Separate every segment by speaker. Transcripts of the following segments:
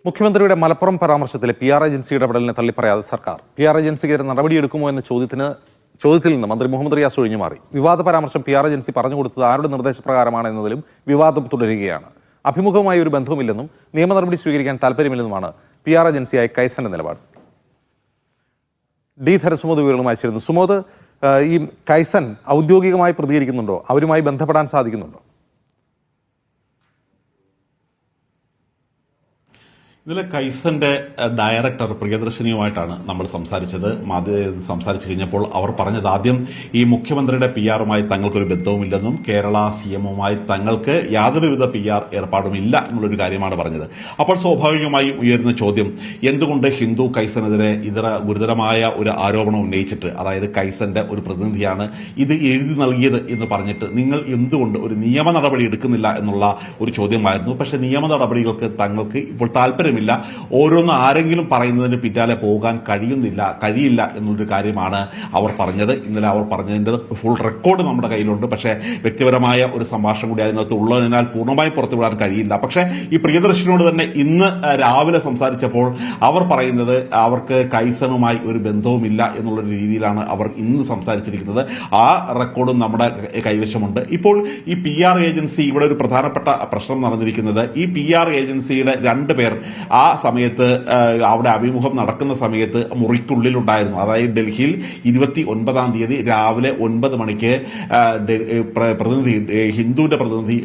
Speaker 1: മുഖ്യമന്ത്രിയുടെ മലപ്പുറം പരാമർശത്തിലെ PR ഏജൻസിയുടെ ഇടപെടലിനെ തള്ളിപ്പറയാതെ സർക്കാർ PR ഏജൻസിക്കെതിരെ നടപടിയെടുക്കുമോ എന്ന ചോദ്യത്തിൽ നിന്ന് മന്ത്രി മുഹമ്മദ് റിയാസ് ഒഴിഞ്ഞു മാറി. വിവാദ പരാമർശം PR ഏജൻസി പറഞ്ഞുകൊടുത്തത് ആരുടെ നിർദ്ദേശപ്രകാരമാണ് എന്നതിലും വിവാദം തുടരുകയാണ്. അഭിമുഖവുമായി ഒരു ബന്ധവുമില്ലെന്നും നിയമ നടപടി സ്വീകരിക്കാൻ താല്പര്യമില്ലെന്നുമാണ് PR ഏജൻസിയായ കൈസന്റെ നിലപാട്. ഡി ധനസുമോദ് വിവരങ്ങളുമായി ചേരുന്നു. സുമോദ്, ഈ കൈസൻ ഔദ്യോഗികമായി പ്രതികരിക്കുന്നുണ്ടോ? അവരുമായി ബന്ധപ്പെടാൻ സാധിക്കുന്നുണ്ടോ?
Speaker 2: ഇതിലെ കൈസന്റെ ഡയറക്ടർ പ്രിയദർശിനിയുമായിട്ടാണ് നമ്മൾ സംസാരിച്ചത്. സംസാരിച്ചു കഴിഞ്ഞപ്പോൾ അവർ പറഞ്ഞത് ആദ്യം ഈ മുഖ്യമന്ത്രിയുടെ PR തങ്ങൾക്കൊരു ബന്ധവുമില്ലെന്നും കേരള CMമായി തങ്ങൾക്ക് യാതൊരുവിധ PR ഏർപ്പാടുമില്ല എന്നുള്ളൊരു കാര്യമാണ് പറഞ്ഞത്. അപ്പോൾ സ്വാഭാവികമായും ഉയരുന്ന ചോദ്യം, എന്തുകൊണ്ട് ഹിന്ദു കൈസനെതിരെ ഇതര ഗുരുതരമായ ഒരു ആരോപണം ഉന്നയിച്ചിട്ട്, അതായത് കൈസന്റെ ഒരു പ്രതിനിധിയാണ് ഇത് എഴുതി നൽകിയത് എന്ന് പറഞ്ഞിട്ട് നിങ്ങൾ എന്തുകൊണ്ട് ഒരു നിയമ നടപടി എടുക്കുന്നില്ല എന്നുള്ള ഒരു ചോദ്യമായിരുന്നു. പക്ഷേ നിയമ നടപടികൾക്ക് തങ്ങൾക്ക് ഇപ്പോൾ താല്പര്യം ഓരോന്ന് ആരെങ്കിലും പറയുന്നതിന് പിന്നാലെ പോകാൻ കഴിയില്ല എന്നുള്ളൊരു കാര്യമാണ് അവർ പറഞ്ഞത്. ഇന്നലെ അവർ പറഞ്ഞതിന്റെ ഫുൾ റെക്കോർഡ് നമ്മുടെ കയ്യിലുണ്ട്. പക്ഷേ വ്യക്തിപരമായ ഒരു സംഭാഷണം കൂടി അതിനകത്ത് ഉള്ളതിനാൽ പൂർണ്ണമായി പുറത്തുവിടാൻ കഴിയില്ല. പക്ഷേ ഈ പ്രിയദർശിനിയോട് തന്നെ ഇന്ന് രാവിലെ സംസാരിച്ചപ്പോൾ അവർ പറയുന്നത് അവർക്ക് കൈസനുമായി ഒരു ബന്ധവുമില്ല എന്നുള്ളൊരു രീതിയിലാണ് അവർ ഇന്ന് സംസാരിച്ചിരിക്കുന്നത്. ആ റെക്കോർഡും നമ്മുടെ കൈവശമുണ്ട്. ഇപ്പോൾ ഈ PR ഏജൻസി, ഇവിടെ ഒരു പ്രധാനപ്പെട്ട പ്രശ്നം നടന്നിരിക്കുന്നത്, ഈ PR ഏജൻസിയുടെ 2 പേർ ആ സമയത്ത് അവിടെ അഭിമുഖം നടക്കുന്ന സമയത്ത് മുറിക്കുള്ളിലുണ്ടായിരുന്നു. അതായത് ഡൽഹിയിൽ 29-ാം തീയതി രാവിലെ 9 മണിക്ക് പ്രതിനിധി, ഹിന്ദുവിന്റെ പ്രതിനിധി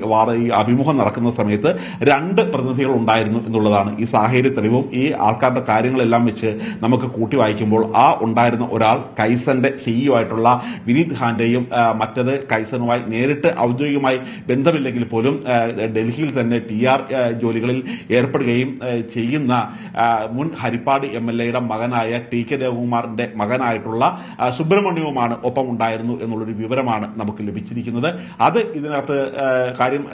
Speaker 2: അഭിമുഖം നടക്കുന്ന സമയത്ത് 2 പ്രതിനിധികൾ ഉണ്ടായിരുന്നു എന്നുള്ളതാണ് ഈ സാഹചര്യ തെളിവും. ഈ ആൾക്കാരുടെ കാര്യങ്ങളെല്ലാം വെച്ച് നമുക്ക് കൂട്ടി വായിക്കുമ്പോൾ ആ ഉണ്ടായിരുന്ന ഒരാൾ കൈസന്റെ CEO ആയിട്ടുള്ള വിനീത് ഖാന്റെയും മറ്റത് കൈസനുമായി നേരിട്ട് ഔദ്യോഗികമായി ബന്ധമില്ലെങ്കിൽ പോലും ഡൽഹിയിൽ തന്നെ PR ജോലികളിൽ ഏർപ്പെടുകയും ചെയ്യുന്ന മുൻ ഹരിപ്പാട് MLAയുടെ മകനായ TK രവികുമാറിന്റെ മകനായിട്ടുള്ള സുബ്രഹ്മണ്യവുമാണ് ഒപ്പം ഉണ്ടായിരുന്നു എന്നുള്ളൊരു വിവരമാണ് നമുക്ക് ലഭിച്ചിരിക്കുന്നത്. അത് ഇതിനകത്ത് കാര്യം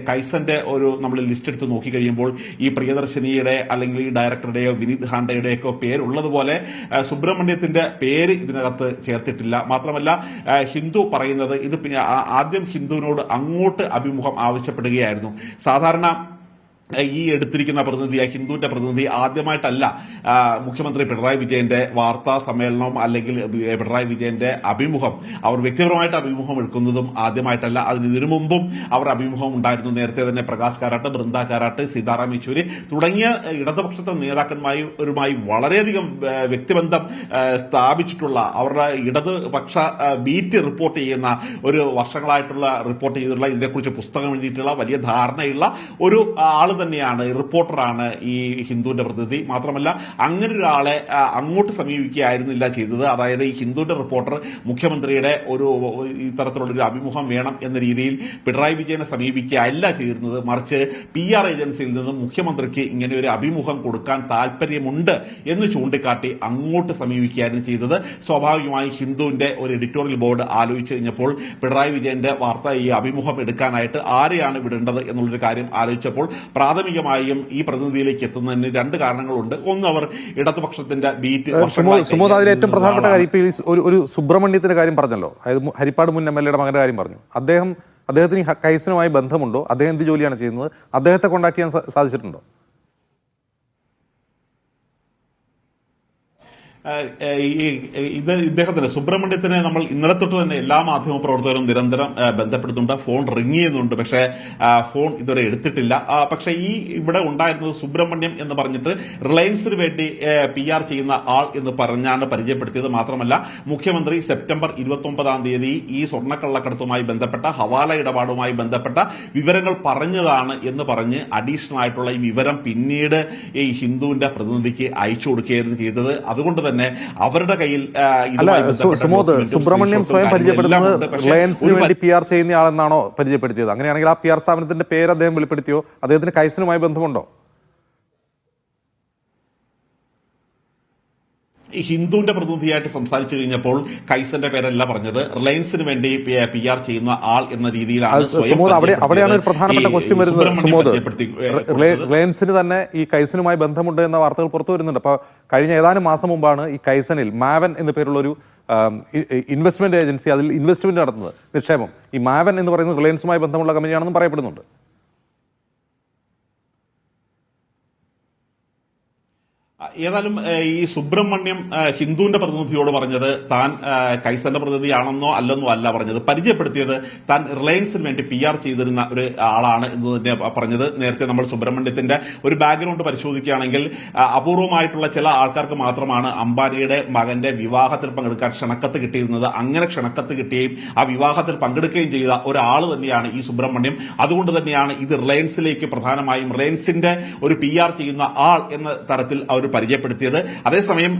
Speaker 2: കൈസന്റെ ഒരു നമ്മൾ ലിസ്റ്റ് എടുത്ത് നോക്കിക്കഴിയുമ്പോൾ ഈ പ്രിയദർശിനിയുടെ അല്ലെങ്കിൽ ഈ ഡയറക്ടറുടെയോ വിനീത് ഖാന്റെയുടെയൊക്കെ പേരുള്ളതുപോലെ സുബ്രഹ്മണ്യത്തിന്റെ പേര് ഇതിനകത്ത് ചേർത്തിട്ടില്ല. മാത്രമല്ല ഹിന്ദു പറയുന്നത് ഇത് പിന്നെ ആദ്യം ഹിന്ദുവിനോട് അങ്ങോട്ട് അഭിമുഖം ആവശ്യപ്പെടുകയായിരുന്നു. സാധാരണ ഈ എടുത്തിരിക്കുന്ന പ്രതിനിധി, ഹിന്ദുവിന്റെ പ്രതിനിധി ആദ്യമായിട്ടല്ല മുഖ്യമന്ത്രി പിണറായി വിജയന്റെ വാർത്താ സമ്മേളനം അല്ലെങ്കിൽ പിണറായി വിജയന്റെ അഭിമുഖം, അവർ വ്യക്തിപരമായിട്ട് അഭിമുഖം എടുക്കുന്നതും ആദ്യമായിട്ടല്ല. ഇതിനു മുമ്പും അവർ അഭിമുഖം ഉണ്ടായിരുന്നു. നേരത്തെ തന്നെ പ്രകാശ് കാരാട്ട്, ബൃന്ദ കാരാട്ട്, സീതാറാം യെച്ചൂരി തുടങ്ങിയ ഇടതുപക്ഷത്തെ നേതാക്കന്മാരുമായി വളരെയധികം വ്യക്തിബന്ധം സ്ഥാപിച്ചിട്ടുള്ള, അവരുടെ ഇടതുപക്ഷ ബീറ്റ് റിപ്പോർട്ട് ചെയ്യുന്ന, ഒരു വർഷങ്ങളായിട്ടുള്ള റിപ്പോർട്ട് ചെയ്തിട്ടുള്ള, ഇതിനെക്കുറിച്ച് പുസ്തകം എഴുതിയിട്ടുള്ള വലിയ ധാരണയുള്ള ഒരു ആള് തന്നെയാണ്, റിപ്പോർട്ടറാണ് ഈ ഹിന്ദുവിന്റെ പ്രതിനിധി. മാത്രമല്ല അങ്ങനെ ഒരാളെ അങ്ങോട്ട് സമീപിക്കുകയായിരുന്നില്ല ചെയ്തത്. അതായത് ഈ ഹിന്ദുവിന്റെ റിപ്പോർട്ടർ മുഖ്യമന്ത്രിയുടെ ഒരു ഇത്തരത്തിലുള്ള ഒരു അഭിമുഖം വേണം എന്ന രീതിയിൽ പിണറായി വിജയനെ സമീപിക്കുകയല്ല ചെയ്തിരുന്നത്. മറിച്ച് PR ഏജൻസിയിൽ നിന്നും മുഖ്യമന്ത്രിക്ക് ഇങ്ങനെ ഒരു അഭിമുഖം കൊടുക്കാൻ താല്പര്യമുണ്ട് എന്ന് ചൂണ്ടിക്കാട്ടി അങ്ങോട്ട് സമീപിക്കുകയായിരുന്നു ചെയ്തത്. സ്വാഭാവികമായി ഹിന്ദുവിന്റെ ഒരു എഡിറ്റോറിയൽ ബോർഡ് ആലോചിച്ച് കഴിഞ്ഞപ്പോൾ പിണറായി വിജയന്റെ ഈ അഭിമുഖം എടുക്കാനായിട്ട് ആരെയാണ് വിടേണ്ടത് എന്നുള്ളൊരു കാര്യം ആലോചിച്ചപ്പോൾ പ്രാഥമികമായും ഈ പ്രതിനിധിയിലേക്ക് എത്തുന്നതിന് 2 കാരണങ്ങളുണ്ട്. ഒന്ന്, അവർ ഇടതുപക്ഷത്തിന്റെ ബീറ്റ്.
Speaker 1: സുമോദ്, അതിൽ ഏറ്റവും പ്രധാനപ്പെട്ട കാര്യം ഇപ്പോൾ ഒരു സുബ്രഹ്മണ്യത്തിന്റെ കാര്യം പറഞ്ഞല്ലോ, അതായത് ഹരിപ്പാട് മുൻ MLAയുടെ മകന്റെ കാര്യം പറഞ്ഞു. അദ്ദേഹത്തിന് കൈസനുമായി ബന്ധമുണ്ടോ? അദ്ദേഹം എന്ത് ജോലിയാണ് ചെയ്യുന്നത്? അദ്ദേഹത്തെ കോൺടാക്ട് ചെയ്യാൻ സാധിച്ചിട്ടുണ്ടോ?
Speaker 2: ഇദ്ദേഹത്തിന് സുബ്രഹ്മണ്യത്തിനെ നമ്മൾ ഇന്നലെ തൊട്ട് തന്നെ എല്ലാ മാധ്യമ പ്രവർത്തകരും നിരന്തരം ബന്ധപ്പെടുന്നുണ്ട്. ഫോൺ റിങ് ചെയ്യുന്നുണ്ട്. പക്ഷേ ഫോൺ ഇതുവരെ എടുത്തിട്ടില്ല. പക്ഷേ ഈ ഇവിടെ ഉണ്ടായിരുന്നത് സുബ്രഹ്മണ്യം എന്ന് പറഞ്ഞിട്ട് റിലയൻസിന് വേണ്ടി PR ചെയ്യുന്ന ആൾ എന്ന് പറഞ്ഞാണ് പരിചയപ്പെടുത്തിയത്. മാത്രമല്ല മുഖ്യമന്ത്രി സെപ്റ്റംബർ 29-ാം തീയതി ഈ സ്വർണ്ണക്കള്ളക്കടത്തുമായി ബന്ധപ്പെട്ട ഹവാല ഇടപാടുമായി ബന്ധപ്പെട്ട വിവരങ്ങൾ പറഞ്ഞതാണ് എന്ന് പറഞ്ഞ് അഡീഷണൽ ആയിട്ടുള്ള ഈ വിവരം പിന്നീട് ഈ ഹിന്ദുവിന്റെ പ്രതിനിധിക്ക് അയച്ചു കൊടുക്കുകയായിരുന്നു ചെയ്തത്. അതുകൊണ്ട് തന്നെ അവരുടെ കയ്യിൽ
Speaker 1: സുബ്രഹ്മണ്യം സ്വയം പരിചയപ്പെടുന്നത് റിലയൻസിന് വേണ്ടി PR ചെയ്യുന്ന ആളെന്നാണോ പരിചയപ്പെടുത്തിയത്? അങ്ങനെയാണെങ്കിൽ ആ PR സ്ഥാപനത്തിന്റെ പേര് അദ്ദേഹം വെളിപ്പെടുത്തിയോ? അദ്ദേഹത്തിന് കൈസനുമായി ബന്ധമുണ്ടോ?
Speaker 2: ഹിന്ദുവിന്റെ പ്രതിനിധിയായിട്ട് സംസാരിച്ചു കഴിഞ്ഞപ്പോൾ കൈസന്റെ പേരല്ല പറഞ്ഞത്, റിലയൻസിന് വേണ്ടി PR ചെയ്യുന്ന ആൾ എന്ന രീതിയിലാണ്.
Speaker 1: അവിടെയാണ് ഒരു പ്രധാനപ്പെട്ട ക്വസ്റ്റ്യൻ വരുന്നത്. റിലയൻസിന് തന്നെ ഈ കൈസനുമായി ബന്ധമുണ്ട് എന്ന വാർത്തകൾ പുറത്തു വരുന്നുണ്ട്. അപ്പോൾ കഴിഞ്ഞ ഏതാനും മാസം മുമ്പാണ് ഈ കൈസനിൽ മാവൻ എന്ന് പേരുള്ള ഒരു ഇൻവെസ്റ്റ്മെന്റ് ഏജൻസി, അതിൽ ഇൻവെസ്റ്റ്മെന്റ് നടത്തുന്നത്, നിക്ഷേപം. ഈ മാവൻ എന്ന് പറയുന്നത് റിലയൻസുമായി ബന്ധമുള്ള കമ്പനിയാണെന്നും പറയപ്പെടുന്നുണ്ട്.
Speaker 2: ഏതായാലും ഈ സുബ്രഹ്മണ്യം ഹിന്ദുവിന്റെ പ്രതിനിധിയോട് പറഞ്ഞത് താൻ കൈസന്റെ പ്രതിനിധിയാണെന്നോ അല്ലെന്നോ അല്ല പറഞ്ഞത്, പരിചയപ്പെടുത്തിയത് താൻ റിലയൻസിന് വേണ്ടി PR ചെയ്തിരുന്ന ഒരു ആളാണ് എന്ന് തന്നെ പറഞ്ഞത്. നേരത്തെ നമ്മൾ സുബ്രഹ്മണ്യത്തിന്റെ ഒരു ബാക്ക്ഗ്രൗണ്ട് പരിശോധിക്കുകയാണെങ്കിൽ അപൂർവമായിട്ടുള്ള ചില ആൾക്കാർക്ക് മാത്രമാണ് അംബാനിയുടെ മകന്റെ വിവാഹത്തിൽ പങ്കെടുക്കാൻ ക്ഷണക്കത്ത് കിട്ടിയിരുന്നത്. അങ്ങനെ ക്ഷണക്കത്ത് കിട്ടുകയും ആ വിവാഹത്തിൽ പങ്കെടുക്കുകയും ചെയ്ത ഒരാൾ തന്നെയാണ് ഈ സുബ്രഹ്മണ്യം. അതുകൊണ്ട് തന്നെയാണ് ഇത് റിലയൻസിലേക്ക് പ്രധാനമായും റിലയൻസിന്റെ ഒരു PR ചെയ്യുന്ന ആൾ എന്ന തരത്തിൽ അവർ പരിചയപ്പെടുത്തിയത്. അതേസമയം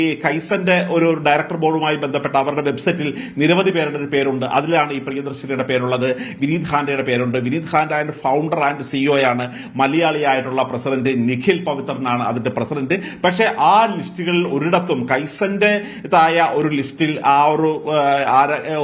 Speaker 2: ഈ കൈസന്റെ ഒരു ഡയറക്ടർ ബോർഡുമായി ബന്ധപ്പെട്ട അവരുടെ വെബ്സൈറ്റിൽ നിരവധി പേരുടെ ഒരു പേരുണ്ട്. അതിലാണ് ഈ പ്രിയദർശിനിയുടെ പേരുള്ളത്, വിനീത് ഖാന്റെ പേരുണ്ട്. വിനീത് ഖാന്റെ അതിന്റെ ഫൗണ്ടർ ആൻഡ് CEO ആണ് മലയാളിയായിട്ടുള്ള പ്രസിഡന്റ് നിഖിൽ പവിത്രനാണ് അതിന്റെ പ്രസിഡന്റ്. പക്ഷേ ആ ലിസ്റ്റുകളിൽ ഒരിടത്തും കൈസന്റെ തായ ഒരു ലിസ്റ്റിൽ ആ ഒരു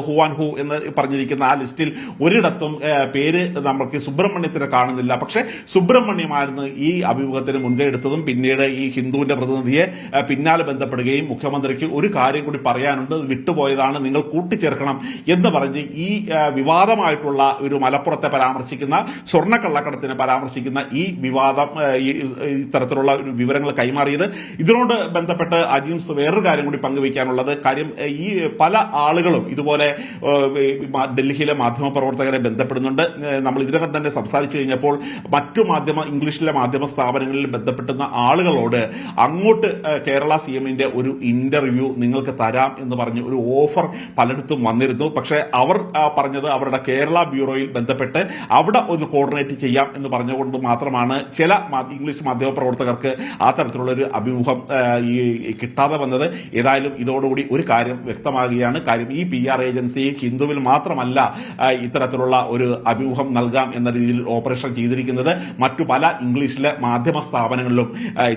Speaker 2: ഹു ആൻഡ് ഹു എന്ന് പറഞ്ഞിരിക്കുന്ന ആ ലിസ്റ്റിൽ ഒരിടത്തും പേര് നമുക്ക് സുബ്രഹ്മണ്യത്തിന് കാണുന്നില്ല. പക്ഷേ സുബ്രഹ്മണ്യമായിരുന്നു ഈ അഭിമുഖത്തിന് മുൻകൈ എടുത്തതും. പിന്നീട് ഈ ഹിന്ദുവിന്റെ പ്രതിനിധിയെ പിന്നാലെ ബന്ധപ്പെടുകയും മുഖ്യമന്ത്രിക്ക് ഒരു കാര്യം കൂടി പറയാനുണ്ട്, വിട്ടുപോയതാണ്, നിങ്ങൾ കൂട്ടിച്ചേർക്കണം എന്ന് പറഞ്ഞ് ഈ വിവാദമായിട്ടുള്ള ഒരു മലപ്പുറത്തെ പരാമർശിക്കുന്ന സ്വർണ്ണക്കള്ളക്കടത്തിനെ പരാമർശിക്കുന്ന ഈ വിവാദം ഇത്തരത്തിലുള്ള ഒരു വിവരങ്ങൾ കൈമാറിയത്. ഇതിനോട് ബന്ധപ്പെട്ട് അജീംസ് വേറൊരു കാര്യം കൂടി പങ്കുവയ്ക്കാനുള്ളത്, കാര്യം ഈ പല ആളുകളും ഇതുപോലെ ഡൽഹിയിലെ മാധ്യമപ്രവർത്തകരെ ബന്ധപ്പെടുന്നുണ്ട്. നമ്മൾ ഇതിനകം തന്നെ സംസാരിച്ചു കഴിഞ്ഞപ്പോൾ മറ്റു ഇംഗ്ലീഷിലെ മാധ്യമ സ്ഥാപനങ്ങളിൽ ബന്ധപ്പെടുന്ന ആളുകളോട് അങ്ങോട്ട് കേരള CMന്റെ ഒരു ഇന്റർവ്യൂ നിങ്ങൾക്ക് തരാം എന്ന് പറഞ്ഞ് ഒരു ഓഫർ പലയിടത്തും വന്നിരുന്നു. പക്ഷേ അവർ പറഞ്ഞത് അവരുടെ കേരള ബ്യൂറോയിൽ ബന്ധപ്പെട്ട് അവിടെ ഒന്ന് കോർഡിനേറ്റ് ചെയ്യാം എന്ന് പറഞ്ഞുകൊണ്ട് മാത്രമാണ് ചില ഇംഗ്ലീഷ് മാധ്യമപ്രവർത്തകർക്ക് ആ തരത്തിലുള്ള ഒരു അഭിമുഖം കിട്ടാതെ വന്നത്. ഏതായാലും ഇതോടുകൂടി ഒരു കാര്യം വ്യക്തമാകുകയാണ്. കാര്യം ഈ PR ഏജൻസി ഹിന്ദുവിൽ മാത്രമല്ല ഇത്തരത്തിലുള്ള ഒരു അഭിമുഖം നൽകാം എന്ന രീതിയിൽ ഓപ്പറേഷൻ ചെയ്തിരിക്കുന്നത്, മറ്റു പല ഇംഗ്ലീഷിലെ മാധ്യമ സ്ഥാപനങ്ങളിലും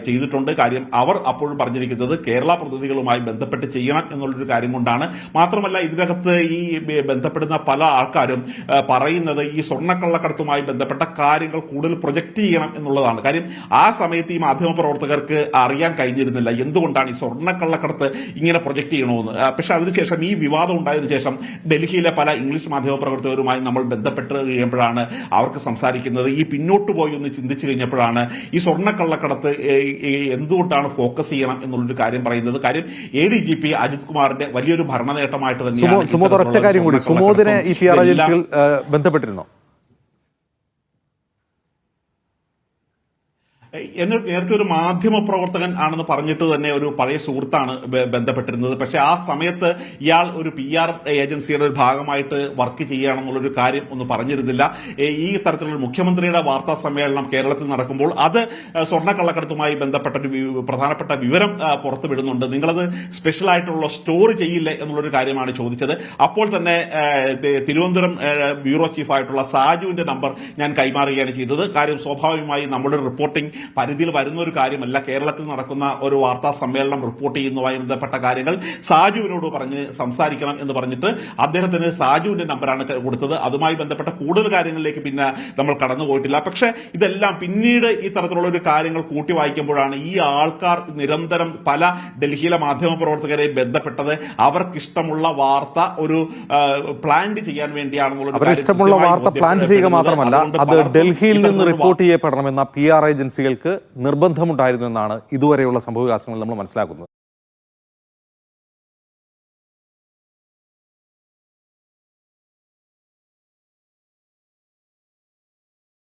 Speaker 2: ചെയ്തിട്ടുണ്ട്. കാര്യം അവർ അപ്പോഴും പറഞ്ഞിരിക്കുന്നത് കേരള പ്രതിനിധികളുമായി ബന്ധപ്പെട്ട് ചെയ്യണം എന്നുള്ളൊരു കാര്യം കൊണ്ടാണ്. മാത്രമല്ല ഇതിനകത്ത് ഈ ബന്ധപ്പെടുന്ന പല ആൾക്കാരും പറയുന്നത് ഈ സ്വർണ്ണക്കള്ളക്കടത്തുമായി ബന്ധപ്പെട്ട കാര്യങ്ങൾ കൂടുതൽ പ്രൊജക്ട് ചെയ്യണം എന്നുള്ളതാണ്. കാര്യം ആ സമയത്ത് ഈ മാധ്യമപ്രവർത്തകർക്ക് അറിയാൻ കഴിഞ്ഞിരുന്നില്ല എന്തുകൊണ്ടാണ് ഈ സ്വർണ്ണക്കള്ളക്കടത്ത് ഇങ്ങനെ പ്രൊജക്ട് ചെയ്യണമെന്ന്. പക്ഷെ അതിനുശേഷം ഈ വിവാദം ഉണ്ടായതിനു ശേഷം ഡൽഹിയിലെ പല ഇംഗ്ലീഷ് മാധ്യമപ്രവർത്തകരുമായി നമ്മൾ ബന്ധപ്പെട്ട് കഴിയുമ്പോഴാണ് അവർക്ക് സംസാരിക്കുന്നത്. ഈ പിന്നോട്ട് പോയി ഒന്ന് ചിന്തിച്ചു കഴിഞ്ഞപ്പോഴാണ് ഈ സ്വർണ്ണക്കള്ളക്കടത്ത് എന്തുകൊണ്ടാണ് ഫോക്കസ് ചെയ്യണം എന്നുള്ളൊരു കാര്യം പറയുന്നത്. കാര്യം ADGP അജിത് കുമാറിന്റെ വലിയൊരു ഭരണ നേട്ടമായിട്ട് തന്നെയാണ്.
Speaker 1: സുമോദ് ഒരൊറ്റ കാര്യം കൂടി, സുമോദിനെ ഈ PR ഏജൻസികൾ ബന്ധപ്പെട്ടിരുന്നോ?
Speaker 2: എന്നെ നേരത്തെ ഒരു മാധ്യമ പ്രവർത്തകൻ ആണെന്ന് പറഞ്ഞിട്ട് തന്നെ ഒരു പഴയ സുഹൃത്താണ് ബന്ധപ്പെട്ടിരുന്നത്. പക്ഷെ ആ സമയത്ത് ഇയാൾ ഒരു PR ഏജൻസിയുടെ ഒരു ഭാഗമായിട്ട് വർക്ക് ചെയ്യുകയാണെന്നുള്ളൊരു കാര്യം ഒന്നും പറഞ്ഞിരുന്നില്ല. ഈ തരത്തിലുള്ള മുഖ്യമന്ത്രിയുടെ വാർത്താ സമ്മേളനം കേരളത്തിൽ നടക്കുമ്പോൾ അത് സ്വർണ്ണക്കള്ളക്കടത്തുമായി ബന്ധപ്പെട്ട ഒരു പ്രധാനപ്പെട്ട വിവരം പുറത്തുവിടുന്നുണ്ട്, നിങ്ങളത് സ്പെഷ്യൽ ആയിട്ടുള്ള സ്റ്റോറി ചെയ്യില്ലേ എന്നുള്ളൊരു കാര്യമാണ് ചോദിച്ചത്. അപ്പോൾ തന്നെ തിരുവനന്തപുരം ബ്യൂറോ ചീഫായിട്ടുള്ള സാജുവിന്റെ നമ്പർ ഞാൻ കൈമാറുകയാണ് ചെയ്തത്. കാര്യം സ്വാഭാവികമായി നമ്മുടെ റിപ്പോർട്ടിംഗ് പരിധിയിൽ വരുന്ന ഒരു കാര്യമല്ല. കേരളത്തിൽ നടക്കുന്ന ഒരു വാർത്താ സമ്മേളനം റിപ്പോർട്ട് ചെയ്യുന്നതുമായി ബന്ധപ്പെട്ട കാര്യങ്ങൾ സാജുവിനോട് പറഞ്ഞ് സംസാരിക്കണം എന്ന് പറഞ്ഞിട്ട് അദ്ദേഹത്തിന് സാജുവിന്റെ നമ്പറാണ് കൊടുത്തത്. അതുമായി ബന്ധപ്പെട്ട കൂടുതൽ കാര്യങ്ങളിലേക്ക് പിന്നെ നമ്മൾ കടന്നുപോയിട്ടില്ല. പക്ഷേ ഇതെല്ലാം പിന്നീട് ഈ തരത്തിലുള്ള ഒരു കാര്യങ്ങൾ കൂട്ടി വായിക്കുമ്പോഴാണ് ഈ ആൾക്കാർ നിരന്തരം പല ഡൽഹിയിലെ മാധ്യമപ്രവർത്തകരെ ബന്ധപ്പെട്ടത് അവർക്കിഷ്ടമുള്ള വാർത്ത ഒരു പ്ലാൻ ചെയ്യാൻ വേണ്ടിയാണെന്നുള്ള
Speaker 1: അവരിഷ്ടമുള്ള വാർത്ത പ്ലാൻ ചെയ്യുക മാത്രമല്ല, അത് ഡൽഹിയിൽ നിന്ന് റിപ്പോർട്ട് ചെയ്യപ്പെടണമെന്ന PR ഏജൻസികൾക്ക് നിർബന്ധമുണ്ടായിരുന്നു എന്നാണ് ഇതുവരെയുള്ള സംഭവവികാസങ്ങൾ നമ്മൾ മനസ്സിലാക്കുന്നത്.